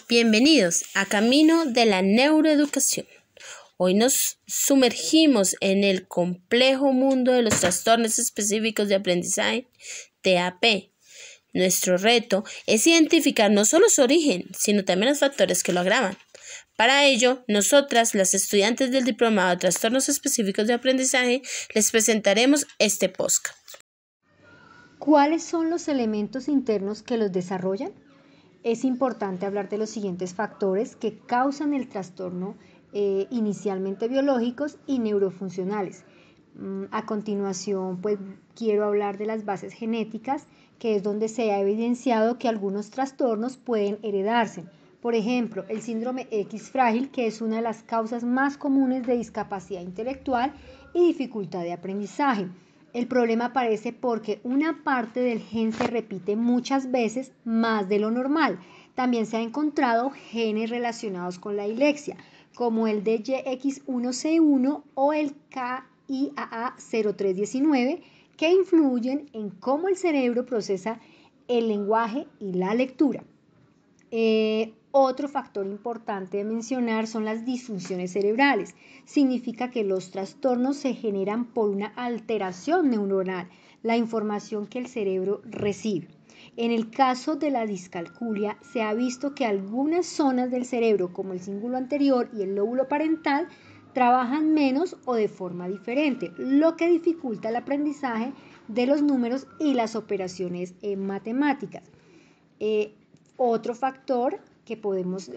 Bienvenidos a Camino de la Neuroeducación. Hoy nos sumergimos en el complejo mundo de los trastornos específicos de aprendizaje, TAP. Nuestro reto es identificar no solo su origen, sino también los factores que lo agravan. Para ello, nosotras, las estudiantes del Diplomado de Trastornos Específicos de Aprendizaje, les presentaremos este podcast. ¿Cuáles son los elementos internos que los desarrollan? Es importante hablar de los siguientes factores que causan el trastorno, inicialmente biológicos y neurofuncionales. A continuación, quiero hablar de las bases genéticas, que es donde se ha evidenciado que algunos trastornos pueden heredarse. Por ejemplo, el síndrome X frágil, que es una de las causas más comunes de discapacidad intelectual y dificultad de aprendizaje. El problema aparece porque una parte del gen se repite muchas veces más de lo normal. También se han encontrado genes relacionados con la dilexia, como el DYX1C1 o el KIAA0319, que influyen en cómo el cerebro procesa el lenguaje y la lectura. Otro factor importante de mencionar son las disfunciones cerebrales. Significa que los trastornos se generan por una alteración neuronal, la información que el cerebro recibe. En el caso de la discalculia, se ha visto que algunas zonas del cerebro, como el cíngulo anterior y el lóbulo parental, trabajan menos o de forma diferente, lo que dificulta el aprendizaje de los números y las operaciones matemáticas. Otro factor que podemos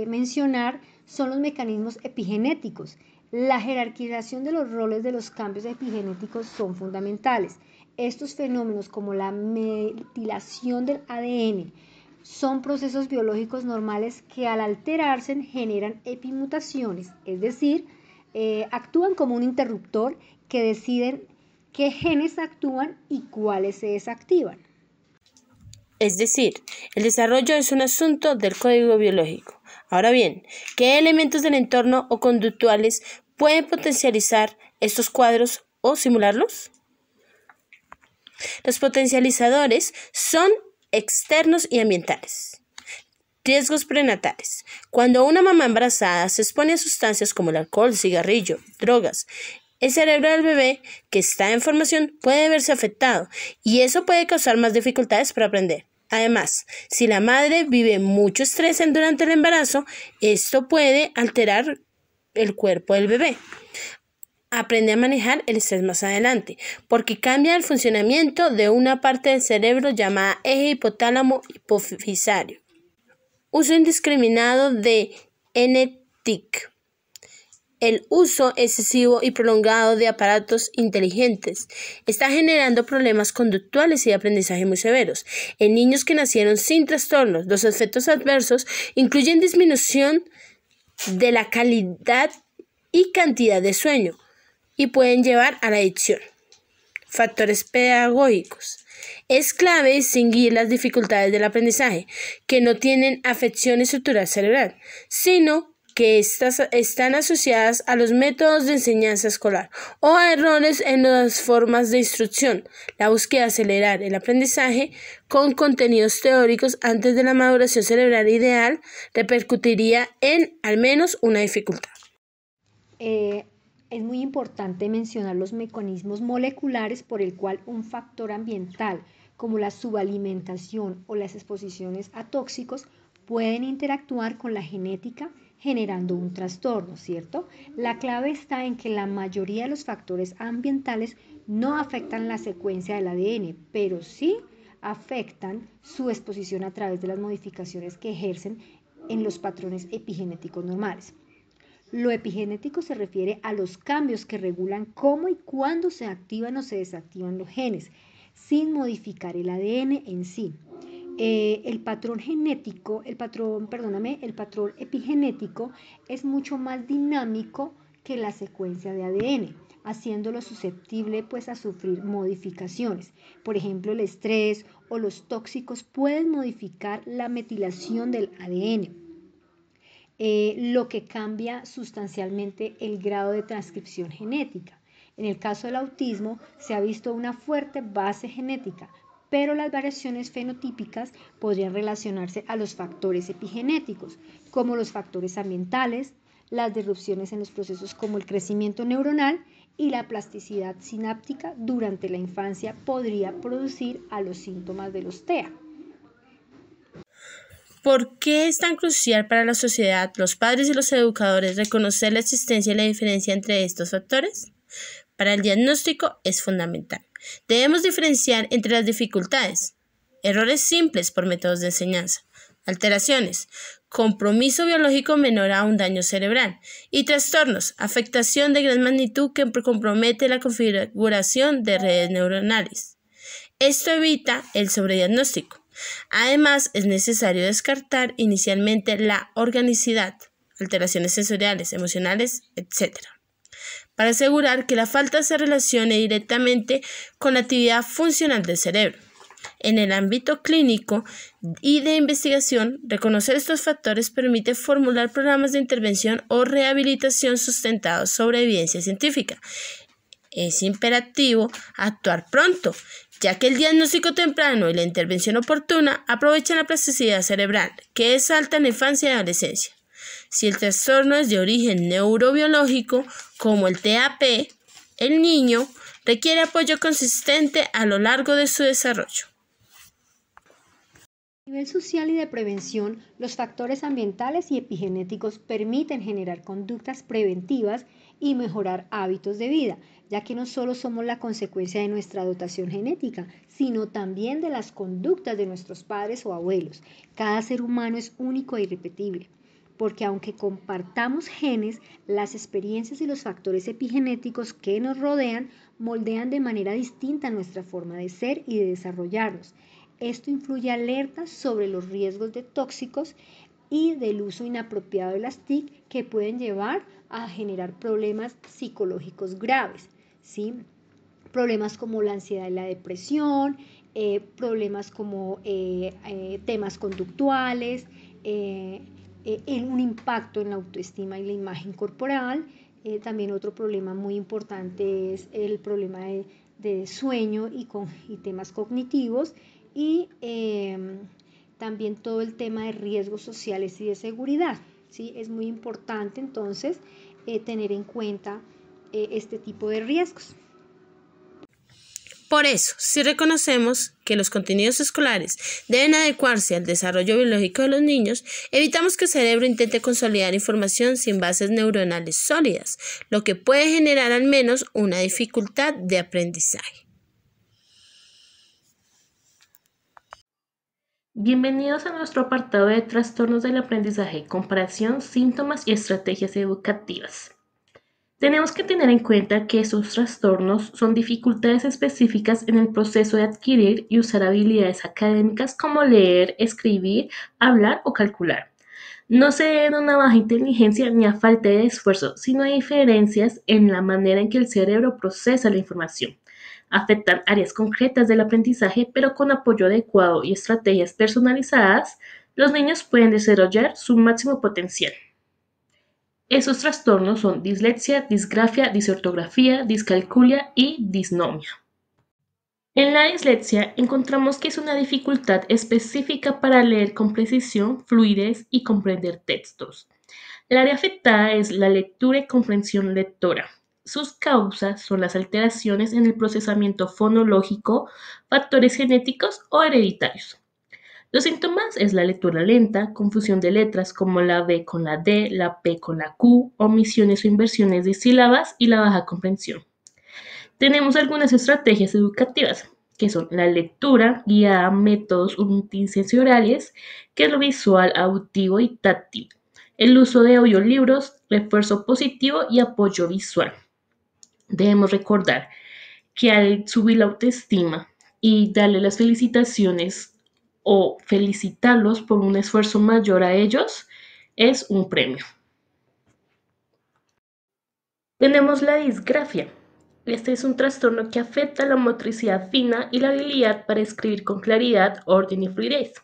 mencionar son los mecanismos epigenéticos. La jerarquización de los roles de los cambios epigenéticos son fundamentales. Estos fenómenos, como la metilación del ADN, son procesos biológicos normales que al alterarse generan epimutaciones, es decir, actúan como un interruptor que deciden qué genes actúan y cuáles se desactivan. Es decir, el desarrollo es un asunto del código biológico. Ahora bien, ¿qué elementos del entorno o conductuales pueden potencializar estos cuadros o simularlos? Los potencializadores son externos y ambientales. Riesgos prenatales. Cuando una mamá embarazada se expone a sustancias como el alcohol, cigarrillo, drogas, el cerebro del bebé, que está en formación, puede verse afectado y eso puede causar más dificultades para aprender. Además, si la madre vive mucho estrés durante el embarazo, esto puede alterar el cuerpo del bebé. Aprende a manejar el estrés más adelante, porque cambia el funcionamiento de una parte del cerebro llamada eje hipotálamo hipofisario. Uso indiscriminado de NTIC. El uso excesivo y prolongado de aparatos inteligentes está generando problemas conductuales y de aprendizaje muy severos. En niños que nacieron sin trastornos, los efectos adversos incluyen disminución de la calidad y cantidad de sueño y pueden llevar a la adicción. Factores pedagógicos. Es clave distinguir las dificultades del aprendizaje, que no tienen afección estructural cerebral, sino que están asociadas a los métodos de enseñanza escolar o a errores en las formas de instrucción. La búsqueda de acelerar el aprendizaje con contenidos teóricos antes de la maduración cerebral ideal repercutiría en al menos una dificultad. Es muy importante mencionar los mecanismos moleculares por el cual un factor ambiental, como la subalimentación o las exposiciones a tóxicos, pueden interactuar con la genética generando un trastorno, ¿cierto? La clave está en que la mayoría de los factores ambientales no afectan la secuencia del ADN, pero sí afectan su exposición a través de las modificaciones que ejercen en los patrones epigenéticos normales. Lo epigenético se refiere a los cambios que regulan cómo y cuándo se activan o se desactivan los genes, sin modificar el ADN en sí. El patrón epigenético es mucho más dinámico que la secuencia de ADN, haciéndolo susceptible a sufrir modificaciones. Por ejemplo, el estrés o los tóxicos pueden modificar la metilación del ADN. Lo que cambia sustancialmente el grado de transcripción genética. En el caso del autismo se ha visto una fuerte base genética, pero las variaciones fenotípicas podrían relacionarse a los factores epigenéticos, como los factores ambientales, las disrupciones en los procesos como el crecimiento neuronal y la plasticidad sináptica durante la infancia podría producir a los síntomas de los TEA. ¿Por qué es tan crucial para la sociedad, los padres y los educadores reconocer la existencia y la diferencia entre estos factores? Para el diagnóstico es fundamental. Debemos diferenciar entre las dificultades, errores simples por métodos de enseñanza, alteraciones, compromiso biológico menor a un daño cerebral y trastornos, afectación de gran magnitud que compromete la configuración de redes neuronales. Esto evita el sobrediagnóstico. Además, es necesario descartar inicialmente la organicidad, alteraciones sensoriales, emocionales, etc., para asegurar que la falta se relacione directamente con la actividad funcional del cerebro. En el ámbito clínico y de investigación, reconocer estos factores permite formular programas de intervención o rehabilitación sustentados sobre evidencia científica. Es imperativo actuar pronto, ya que el diagnóstico temprano y la intervención oportuna aprovechan la plasticidad cerebral, que es alta en la infancia y adolescencia. Si el trastorno es de origen neurobiológico, como el TAP, el niño requiere apoyo consistente a lo largo de su desarrollo. A nivel social y de prevención, los factores ambientales y epigenéticos permiten generar conductas preventivas y mejorar hábitos de vida, ya que no solo somos la consecuencia de nuestra dotación genética, sino también de las conductas de nuestros padres o abuelos. Cada ser humano es único e irrepetible, porque aunque compartamos genes, las experiencias y los factores epigenéticos que nos rodean moldean de manera distinta nuestra forma de ser y de desarrollarnos. Esto influye alertas sobre los riesgos de tóxicos y del uso inapropiado de las TIC que pueden llevar a generar problemas psicológicos graves, ¿sí? Problemas como la ansiedad y la depresión, problemas como temas conductuales, un impacto en la autoestima y la imagen corporal. También otro problema muy importante es el problema de sueño y temas cognitivos y también todo el tema de riesgos sociales y de seguridad, ¿sí? Es muy importante entonces tener en cuenta este tipo de riesgos. Por eso, si reconocemos que los contenidos escolares deben adecuarse al desarrollo biológico de los niños, evitamos que el cerebro intente consolidar información sin bases neuronales sólidas, lo que puede generar al menos una dificultad de aprendizaje. Bienvenidos a nuestro apartado de trastornos del aprendizaje, comparación, síntomas y estrategias educativas. Tenemos que tener en cuenta que esos trastornos son dificultades específicas en el proceso de adquirir y usar habilidades académicas como leer, escribir, hablar o calcular. No se deben a una baja inteligencia ni a falta de esfuerzo, sino a diferencias en la manera en que el cerebro procesa la información. Afectan áreas concretas del aprendizaje, pero con apoyo adecuado y estrategias personalizadas, los niños pueden desarrollar su máximo potencial. Esos trastornos son dislexia, disgrafia, disortografía, discalculia y disnomia. En la dislexia encontramos que es una dificultad específica para leer con precisión, fluidez y comprender textos. El área afectada es la lectura y comprensión lectora. Sus causas son las alteraciones en el procesamiento fonológico, factores genéticos o hereditarios. Los síntomas es la lectura lenta, confusión de letras como la B con la D, la P con la Q, omisiones o inversiones de sílabas y la baja comprensión. Tenemos algunas estrategias educativas, que son la lectura guiada a métodos multisensoriales, que es lo visual, auditivo y táctil, el uso de audiolibros, refuerzo positivo y apoyo visual. Debemos recordar que al subir la autoestima y darle las felicitaciones o felicitarlos por un esfuerzo mayor a ellos es un premio. Tenemos la disgrafia. Este es un trastorno que afecta la motricidad fina y la habilidad para escribir con claridad, orden y fluidez.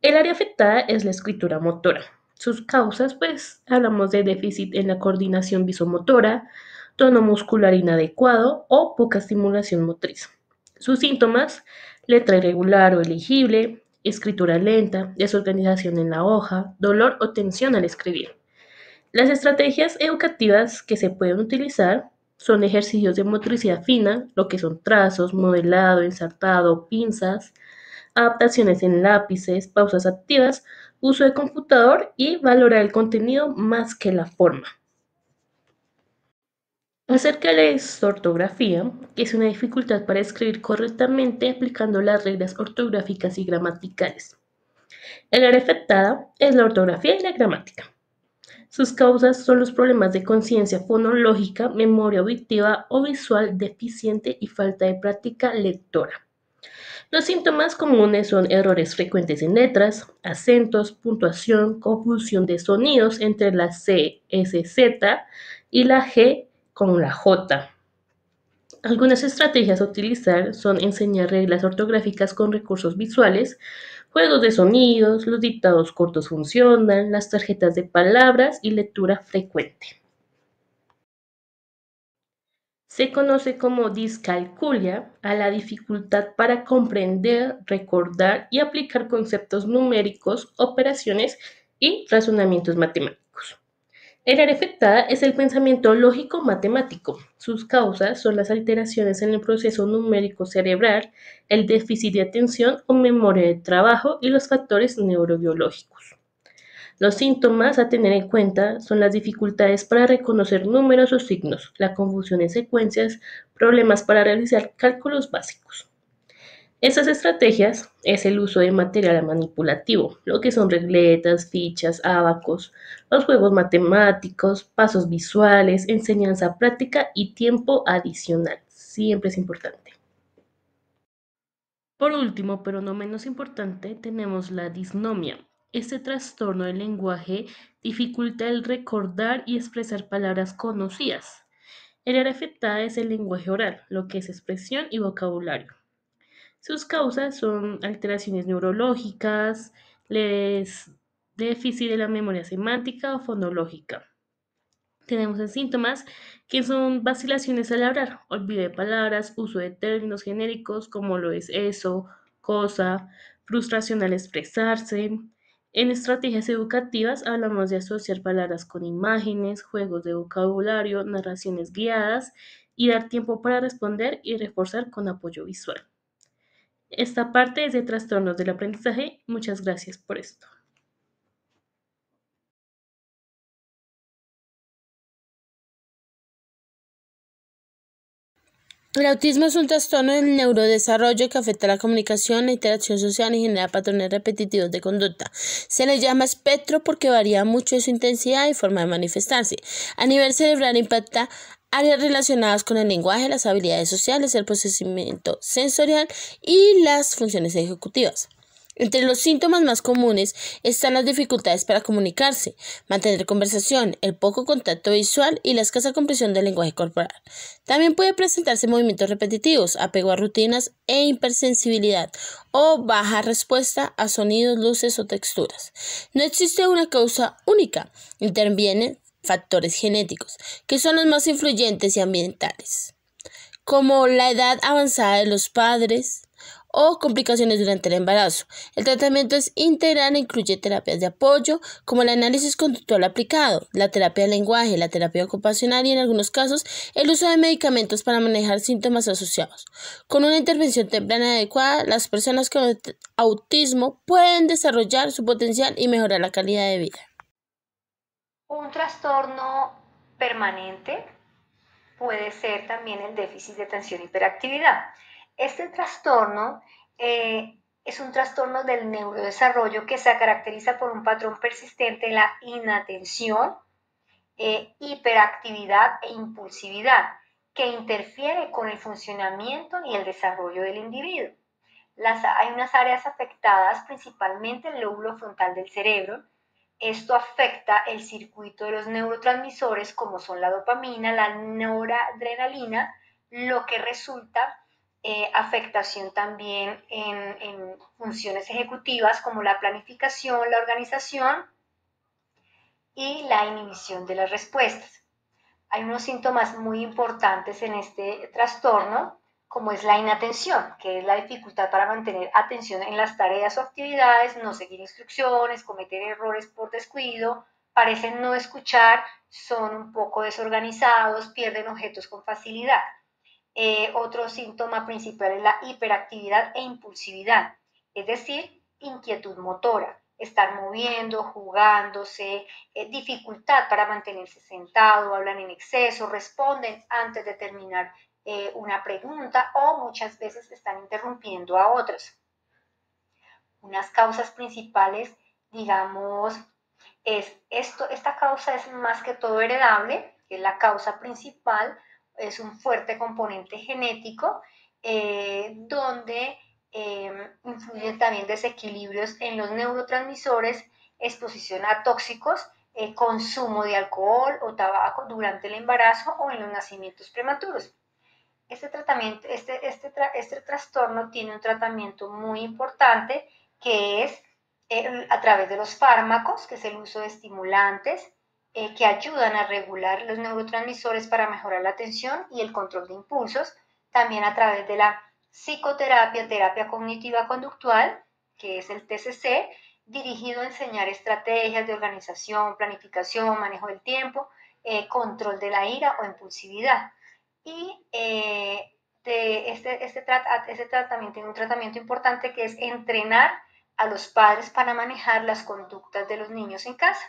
El área afectada es la escritura motora. Sus causas, pues, hablamos de déficit en la coordinación visomotora, tono muscular inadecuado o poca estimulación motriz. Sus síntomas, letra irregular o ilegible, escritura lenta, desorganización en la hoja, dolor o tensión al escribir. Las estrategias educativas que se pueden utilizar son ejercicios de motricidad fina, lo que son trazos, modelado, ensartado, pinzas, adaptaciones en lápices, pausas activas, uso de computador y valorar el contenido más que la forma. Acerca de la ortografía, que es una dificultad para escribir correctamente aplicando las reglas ortográficas y gramaticales. El área afectada es la ortografía y la gramática. Sus causas son los problemas de conciencia fonológica, memoria auditiva o visual deficiente y falta de práctica lectora. Los síntomas comunes son errores frecuentes en letras, acentos, puntuación, confusión de sonidos entre la C, S, Z y la G con la J. Algunas estrategias a utilizar son enseñar reglas ortográficas con recursos visuales, juegos de sonidos, los dictados cortos funcionan, las tarjetas de palabras y lectura frecuente. Se conoce como discalculia a la dificultad para comprender, recordar y aplicar conceptos numéricos, operaciones y razonamientos matemáticos. El área afectada es el pensamiento lógico-matemático. Sus causas son las alteraciones en el proceso numérico cerebral, el déficit de atención o memoria de trabajo y los factores neurobiológicos. Los síntomas a tener en cuenta son las dificultades para reconocer números o signos, la confusión en secuencias, problemas para realizar cálculos básicos. Estas estrategias es el uso de material manipulativo, lo que son regletas, fichas, ábacos, los juegos matemáticos, pasos visuales, enseñanza práctica y tiempo adicional. Siempre es importante. Por último, pero no menos importante, tenemos la disnomia. Este trastorno del lenguaje dificulta el recordar y expresar palabras conocidas. El área afectada es el lenguaje oral, lo que es expresión y vocabulario. Sus causas son alteraciones neurológicas, déficit de la memoria semántica o fonológica. Tenemos en síntomas que son vacilaciones al hablar, olvido de palabras, uso de términos genéricos como lo es eso, cosa, frustración al expresarse. En estrategias educativas hablamos de asociar palabras con imágenes, juegos de vocabulario, narraciones guiadas y dar tiempo para responder y reforzar con apoyo visual. Esta parte es de trastornos del aprendizaje. Muchas gracias por esto. El autismo es un trastorno del neurodesarrollo que afecta la comunicación, la interacción social y genera patrones repetitivos de conducta. Se le llama espectro porque varía mucho de su intensidad y forma de manifestarse. A nivel cerebral impacta áreas relacionadas con el lenguaje, las habilidades sociales, el procesamiento sensorial y las funciones ejecutivas. Entre los síntomas más comunes están las dificultades para comunicarse, mantener conversación, el poco contacto visual y la escasa comprensión del lenguaje corporal. También puede presentarse movimientos repetitivos, apego a rutinas e hipersensibilidad o baja respuesta a sonidos, luces o texturas. No existe una causa única, intervienen factores genéticos, que son los más influyentes y ambientales, como la edad avanzada de los padres o complicaciones durante el embarazo. El tratamiento es integral e incluye terapias de apoyo como el análisis conductual aplicado, la terapia de lenguaje, la terapia ocupacional y en algunos casos el uso de medicamentos para manejar síntomas asociados. Con una intervención temprana adecuada, las personas con autismo pueden desarrollar su potencial y mejorar la calidad de vida. Un trastorno permanente puede ser también el déficit de atención e hiperactividad. Este trastorno es un trastorno del neurodesarrollo que se caracteriza por un patrón persistente en la inatención, hiperactividad e impulsividad que interfiere con el funcionamiento y el desarrollo del individuo. Hay unas áreas afectadas, principalmente el lóbulo frontal del cerebro. Esto afecta el circuito de los neurotransmisores como son la dopamina, la noradrenalina, lo que resulta afectación también en funciones ejecutivas como la planificación, la organización y la inhibición de las respuestas. Hay unos síntomas muy importantes en este trastorno, como es la inatención, que es la dificultad para mantener atención en las tareas o actividades, no seguir instrucciones, cometer errores por descuido, parecen no escuchar, son un poco desorganizados, pierden objetos con facilidad. Otro síntoma principal es la hiperactividad e impulsividad, es decir, inquietud motora, estar moviendo, jugándose, dificultad para mantenerse sentado, hablan en exceso, responden antes de terminar una pregunta o muchas veces están interrumpiendo a otros. Unas causas principales, digamos, esta causa es más que todo heredable, que es la causa principal, es un fuerte componente genético, donde influyen también desequilibrios en los neurotransmisores, exposición a tóxicos, consumo de alcohol o tabaco durante el embarazo o en los nacimientos prematuros. Este trastorno tiene un tratamiento muy importante que es a través de los fármacos, que es el uso de estimulantes que ayudan a regular los neurotransmisores para mejorar la atención y el control de impulsos, también a través de la psicoterapia, terapia cognitiva conductual, que es el TCC, dirigido a enseñar estrategias de organización, planificación, manejo del tiempo, control de la ira o impulsividad. Y este tratamiento tiene un tratamiento importante que es entrenar a los padres para manejar las conductas de los niños en casa.